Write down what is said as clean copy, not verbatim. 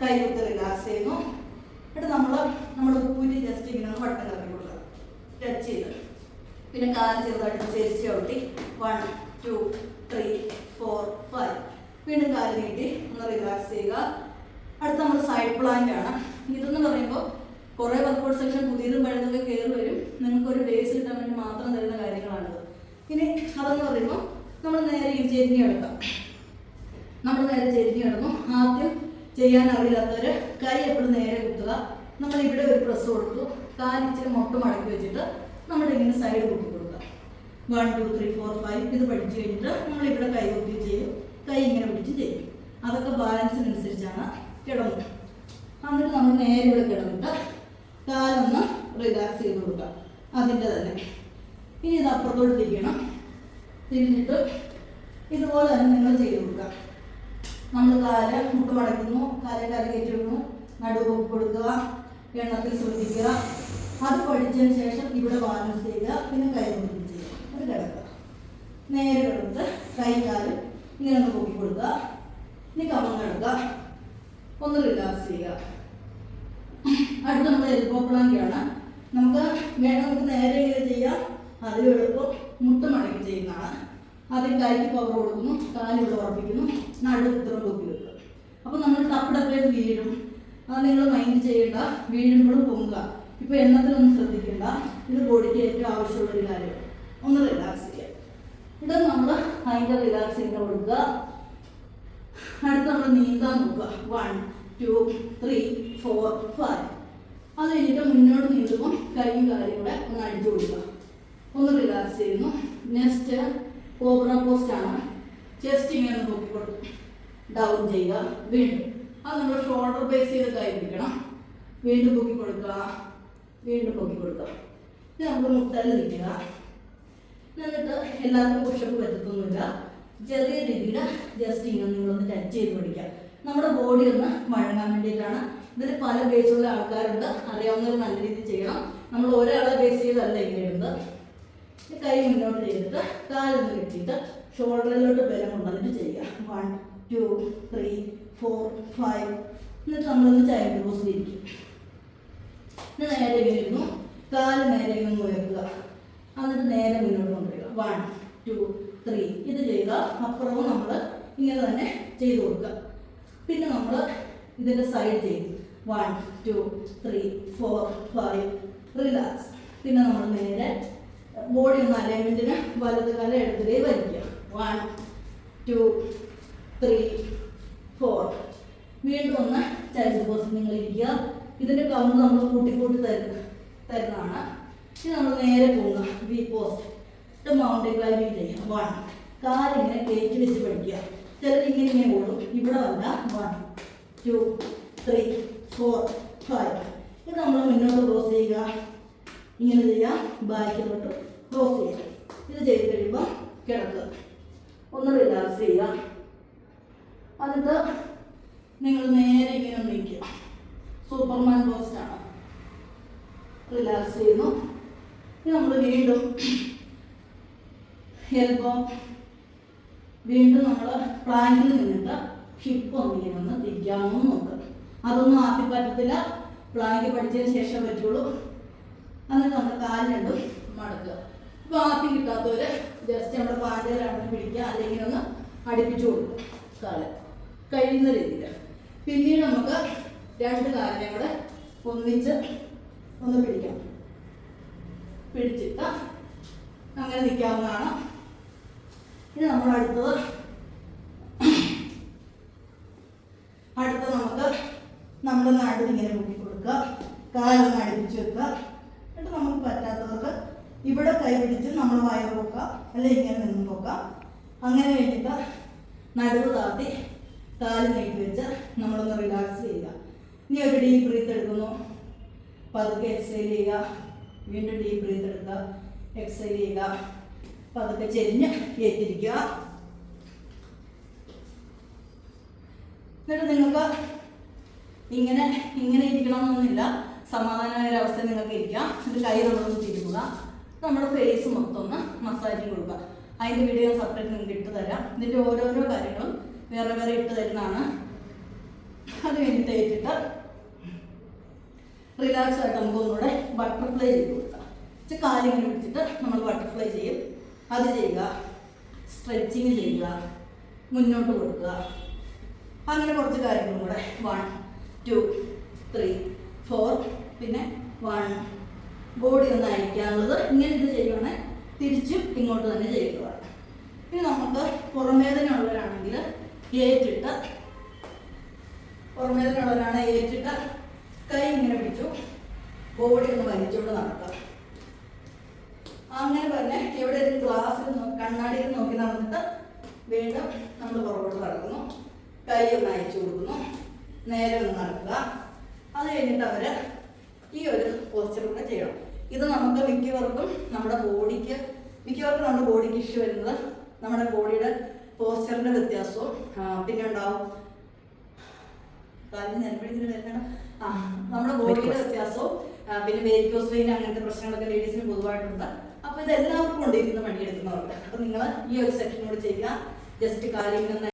കൈയൊക്കെ റിലാക്സ് ചെയ്യുന്നു. എന്നിട്ട് നമ്മുടെ ഉപ്പൂറ്റി ജസ്റ്റ് ഇങ്ങനെ വട്ടം കറക്കി കൊടുക്കുക, ടച്ച് ചെയ്ത്. പിന്നെ കാല് ചെറുതായിട്ട് ചേച്ചി ചവിട്ടി 1 2 3 4 5. വീണ്ടും കാല് നീട്ടി ഒന്ന് റിലാക്സ് ചെയ്യുക. അടുത്ത നമ്മൾ സൈഡ് പ്ലാങ്ക് ആണ്. ഇതെന്ന് പറയുമ്പോൾ കുറേ വർക്കൗട്ട് സെക്ഷൻ പുതിയതും പഴയതൊക്കെ കയറി വരും. നിങ്ങൾക്കൊരു ബേസ് കിട്ടാൻ വേണ്ടി മാത്രം തരുന്ന കാര്യങ്ങളാണിത്. ഇനി അതെന്ന് പറയുമ്പോൾ നമ്മൾ നേരെ ചെരിഞ്ഞ് കിടക്കാം. നമ്മൾ നേരെ ചെരിഞ്ഞ് കിടന്നു. ആദ്യം ചെയ്യാൻ അറിയില്ലാത്തവർ കൈ എപ്പോഴും നേരെ കുത്തുക. നമ്മൾ ഇവിടെ ഒരു പ്രസ് കൊടുത്തു, കാലിച്ചിരി മുട്ട മടക്കി വെച്ചിട്ട് നമ്മുടെ ഇങ്ങനെ സൈഡ് കുത്തി കൊടുക്കുക. 1 2 3 4 5. ഇത് പഠിച്ചു കഴിഞ്ഞിട്ട് നമ്മളിവിടെ കൈ കുത്തി ചെയ്യും, കൈ ഇങ്ങനെ പിടിച്ച് ചെയ്യും. അതൊക്കെ ബാലൻസിനനുസരിച്ചാണ് കിടന്നത്. എന്നിട്ട് നമ്മൾ നേരെ ഇവിടെ കിടന്നിട്ട് കാലൊന്ന് റിലാക്സ് ചെയ്ത് കൊടുക്കുക അതിൻ്റെ തന്നെ. ഇനി ഇത് അപ്പുറത്തോട്ട് തിരിയണം. തിരിഞ്ഞിട്ട് ഇതുപോലെ തന്നെ നിങ്ങൾ ചെയ്ത് കൊടുക്കുക. നമ്മൾ കാല് മുട്ട് മടക്കുന്നു, കാല് കയറ്റി വെക്കുന്നു, നടുവ് പൊക്കി കൊടുക്കുക, എണ്ണത്തിൽ ശ്രദ്ധിക്കുക. അത് പഠിച്ചതിന് ശേഷം ഇവിടെ ബാലൻസ് ചെയ്യുക. പിന്നെ കൈ കൊണ്ട് ചെയ്യുക. അത് കിടക്കുക. നേരെ കിടന്നിട്ട് കൈ കാല് ഇങ്ങനെ ഒന്ന് പൊക്കി കൊടുക്കുക. ഇനി കമന്ന് കിടക്കുക, ഒന്ന് റിലാക്സ് ചെയ്യുക. അടുത്ത നമ്മൾ എൽബോ പ്ലാങ്കാണ്. നമുക്ക് നേരെ ഇങ്ങനെ ചെയ്യാം. അതിലും എളുപ്പം മുട്ട് മടക്കി ചെയ്യുന്നതാണ്. ആദ്യം കൈക്ക് പവർ കൊടുക്കുന്നു, കാലിവിടെ ഉറപ്പിക്കുന്നു, നടുവ് ഇത്ര പൊക്കി വെക്കുക. അപ്പോൾ നമ്മൾ തപ്പിടപ്പേത് വീഴും. അത് നിങ്ങൾ മൈൻഡ് ചെയ്യേണ്ട. വീഴുമ്പോഴും പൊങ്ങുക. ഇപ്പോൾ എണ്ണത്തിലൊന്നും ശ്രദ്ധിക്കേണ്ട. ഇത് ബോഡിക്ക് ഏറ്റവും ആവശ്യമുള്ളൊരു കാര്യം. ഒന്ന് റിലാക്സ് ചെയ്യുക. ഇത് നമ്മൾ അതിൻ്റെ റിലാക്സിങ് കൊടുക്കുക. അടുത്ത് നമ്മൾ നീന്താൻ നോക്കുക. 1 2 3 4 5. അത് കഴിഞ്ഞിട്ട് മുന്നോട്ട് നീന്തുമ്പോൾ കൈയും കാലും കൂടെ ഒന്ന് അടിച്ചു കൊടുക്കുക. ഒന്ന് റിലാക്സ് ചെയ്യുന്നു. നെക്സ്റ്റ് കോബ്ര പോസ്റ്റ് ആണ്. ചെസ്റ്റ് ഇങ്ങനെ പൊക്കി കൊടുക്കും, ഡൗൺ ചെയ്യുക. വീണ്ടും അത് നമ്മൾ ഷോൾഡർ ബേസ് ചെയ്ത് കൈ പിടിക്കണം. വീണ്ടും പൊക്കി കൊടുക്കുക, വീണ്ടും പൊക്കി കൊടുക്കുക. ഇത് നമ്മൾ മുട്ടയിൽ നിൽക്കുക. എന്നിട്ട് എല്ലാവർക്കും പുഷപ്പ് പറ്റത്തൊന്നുമില്ല. ചെറിയ രീതിയിൽ ജസ്റ്റ് ഇങ്ങനെ നിങ്ങളൊന്ന് ടച്ച് ചെയ്ത് പിടിക്കുക. നമ്മുടെ ബോഡി ഒന്ന് വഴങ്ങാൻ വേണ്ടിയിട്ടാണ്. ഇതിൽ പല ബേസുള്ള ആൾക്കാരുണ്ട്. അറിയാവുന്നവർ നല്ല രീതിയിൽ ചെയ്യണം. നമ്മൾ ഒരാളെ ബേസ് ചെയ്തല്ല ഇങ്ങനെ ഇടുന്നത്. കൈ മുന്നോട്ട് ചെയ്തിട്ട് കാലൊന്ന് കെട്ടിയിട്ട് ഷോൾഡറിലോട്ട് ബലം കൊണ്ടുവന്നിട്ട് ചെയ്യുക. 1 2 3 4 5. എന്നിട്ട് നമ്മളൊന്ന് ചൈൽഡ് പോസിൽ ഇരിക്കും. നേരെ ഇങ്ങനെ ഇരുന്നു, കാല് നേരെ ഇങ്ങനെ ഉയർത്തുക. എന്നിട്ട് നേരെ മുന്നോട്ട് കൊണ്ടുവരിക. 1 2 3. ഇത് ചെയ്യുക. അപ്പുറവും നമ്മൾ ഇങ്ങനെ തന്നെ ചെയ്ത് കൊടുക്കുക. പിന്നെ നമ്മൾ ഇതിൻ്റെ സൈഡ് ചെയ്യും. 1 2 3 4 5. റിലാക്സ്. പിന്നെ നമ്മൾ നേരെ ബോഡി ഒന്ന് അലൈൻമെൻറ്റിന് വലത് കാലം ഇടത്തിലേ വലിക്കുക. 1 2 3 4. വീണ്ടും ഒന്ന് ചൈൽഡ് പോസ് നിങ്ങൾ ഇരിക്കുക. ഇതിൻ്റെ കൗണ്ട് നമ്മൾ കൂട്ടിക്കൂട്ടി തരുന്നതാണ്. ഇത് നമ്മൾ നേരെ പോകുക. വി പോസ്റ്റ് മൗണ്ടൻ ക്ലൈംബിങ് ചെയ്യുക. 1. കാലിങ്ങനെ കയറ്റി വെച്ച് പഠിക്കുക. ചിലർ ഇങ്ങനെ ഓടും, ഇവിടെ വല്ല. 1 2 3 4 5. ഇത് നമ്മൾ മുന്നോട്ട് ക്രോസ് ചെയ്യുക. ഇങ്ങനെ ചെയ്യാം. ബാക്കിലോട്ട് ക്രോസ് ചെയ്യുക. ഇത് ചെയ്ത് കഴിയുമ്പോൾ കിടക്കുക. ഒന്ന് റിലാക്സ് ചെയ്യുക. എന്നിട്ട് നിങ്ങൾ നേരെ ഇങ്ങനെ നിൽക്കുക. സൂപ്പർമാൻ പോസ്റ്റാണ്. റിലാക്സ് ചെയ്യുന്നു. ഇത് നമ്മൾ വീണ്ടും എൽബോ. വീണ്ടും നമ്മൾ പ്ലാങ്കിൽ നിന്നിട്ട് ഹിപ്പ് ഒന്നിങ്ങനെ ഒന്ന് തിരിക്കാമെന്ന് നോക്കുക. അതൊന്നും ആദ്യം പറ്റത്തില്ല, പ്ലാങ്ക് പഠിച്ചതിന് ശേഷം പറ്റുള്ളൂ. എന്നിട്ട് നമ്മൾ കാല് രണ്ടും മടക്കുക. അപ്പോൾ ആദ്യം കിട്ടാത്തവർ ജസ്റ്റ് നമ്മുടെ പാഞ്ചയിലാണെന്ന് പിടിക്കുക, അല്ലെങ്കിൽ ഒന്ന് അടുപ്പിച്ചു കൊടുക്കുക കാല് കഴിയുന്ന രീതിയിൽ. പിന്നീട് നമുക്ക് രണ്ട് കാലിനെ കൂടെ ഒന്നിച്ച് ഒന്ന് പിടിക്കാം. പിടിച്ചിട്ട് അങ്ങനെ നിൽക്കാവുന്നതാണ്. ഇനി നമ്മൾ അടുത്തത് നമുക്ക് നമ്മുടെ നടുവ് ഇങ്ങനെ മുക്കി കൊടുക്കുക, കാലൊന്ന് അടുപ്പിച്ച് വെക്കുക. എന്നിട്ട് നമുക്ക് പറ്റാത്തവർക്ക് ഇവിടെ കൈ പിടിച്ച് നമ്മൾ വയർ പോക്കാം, അല്ലെങ്കിൽ ഇങ്ങനെ നിന്ന് പോക്കാം. അങ്ങനെ കഴിഞ്ഞിട്ട് നടുവ് താത്തി കാല് നീട്ടി വെച്ച് നമ്മളൊന്ന് റിലാക്സ് ചെയ്യുക. ഇനി ഒരു ഡീപ്പ് ബ്രീത്ത് എടുക്കുന്നു, പതുക്കെ എക്സൈൽ ചെയ്യുക. വീണ്ടും ഡീപ്പ് ബ്രീത്ത് എടുക്കുക, എക്സൈൽ ചെയ്യുക. പതുക്കെ ചെരിഞ്ഞ് ഏറ്റിരിക്കുക. എന്നിട്ട് നിങ്ങൾക്ക് ഇങ്ങനെ ഇരിക്കണമെന്നൊന്നുമില്ല, സമാധാനമായ ഒരവസ്ഥ നിങ്ങൾക്ക് ഇരിക്കാം. ഇത് കൈ നമ്മളൊന്ന് തിരുമുക, നമ്മുടെ ഫേസ് മൊത്തം ഒന്ന് മസാജിങ് കൊടുക്കുക. അതിൻ്റെ വീഡിയോ സെപ്പറേറ്റ് നിങ്ങൾക്ക് ഇട്ട് തരാം. ഇതിൻ്റെ ഓരോരോ കാര്യങ്ങളും വേറെ വേറെ ഇട്ട് തരുന്നതാണ്. അത് കഴിഞ്ഞിട്ട് ഏറ്റിട്ട് റിലാക്സ് ആയിട്ട് നമുക്ക് ഒന്നുകൂടെ ബട്ടർഫ്ലൈ ചെയ്ത് കൊടുക്കാം. കാലിങ്ങനെ പിടിച്ചിട്ട് നമ്മൾ ബട്ടർഫ്ലൈ ചെയ്യും. അത് ചെയ്യുക, സ്ട്രെച്ചിങ് ചെയ്യുക, മുന്നോട്ട് കൊടുക്കുക, അങ്ങനെ കുറച്ച് കാര്യങ്ങളും കൂടെ. 1 2 3 4 പിന്നെ 1. ബോഡി ഒന്ന് അയക്കാനുള്ളത് ഇങ്ങനെ ഇത് ചെയ്യുവാണെങ്കിൽ തിരിച്ചും ഇങ്ങോട്ട് തന്നെ ചെയ്യുന്നതാണ്. പിന്നെ നമുക്ക് പുറമേദന ഉള്ളവരാണെങ്കിൽ ഏറ്റിട്ട് കൈ ഇങ്ങനെ പിടിച്ചു ബോഡി ഒന്ന് വലിച്ചുകൊണ്ട് നടക്കുക. അങ്ങനെ തന്നെ ഇവിടെ ഒരു ഗ്ലാസ്സിൽ കണ്ണാടിയിൽ നോക്കി നടന്നിട്ട് വീണ്ടും നമ്മൾ പുറകോട്ട് നടക്കുന്നു. കൈ ഒന്ന് അയച്ചു കൊടുക്കുന്നു, നേരെ ഒന്ന് നടക്കുക. അത് കഴിഞ്ഞിട്ട് അവർ ഈ ഒരു പോസ്ചർ കൂടെ ചെയ്യണം. ഇത് നമുക്ക് മിക്കവർക്കും നമ്മുടെ ബോഡിക്ക് ഇഷ്യൂ വരുന്നത് നമ്മുടെ ബോഡിയുടെ പോസ്ചറിൻ്റെ വ്യത്യാസവും പിന്നെ ഉണ്ടാവും കാലിന് നിലപിടിക്കുന്ന വരുന്ന നമ്മുടെ ബോഡിയുടെ വ്യത്യാസവും പിന്നെ വേരിക്കോസ് വെയിൻ അങ്ങനത്തെ പ്രശ്നങ്ങളൊക്കെ ലേഡീസിന് പൊതുവായിട്ടുണ്ട്. അപ്പോൾ ഇത് എല്ലാവർക്കും കൊണ്ടിരിക്കുന്ന പണിയെടുക്കുന്നവർക്ക്. അപ്പോൾ നിങ്ങൾ ഈ ഒരു സെക്ഷനോട് ചെയ്യുക. ജസ്റ്റ് കാലിൽ നിന്ന്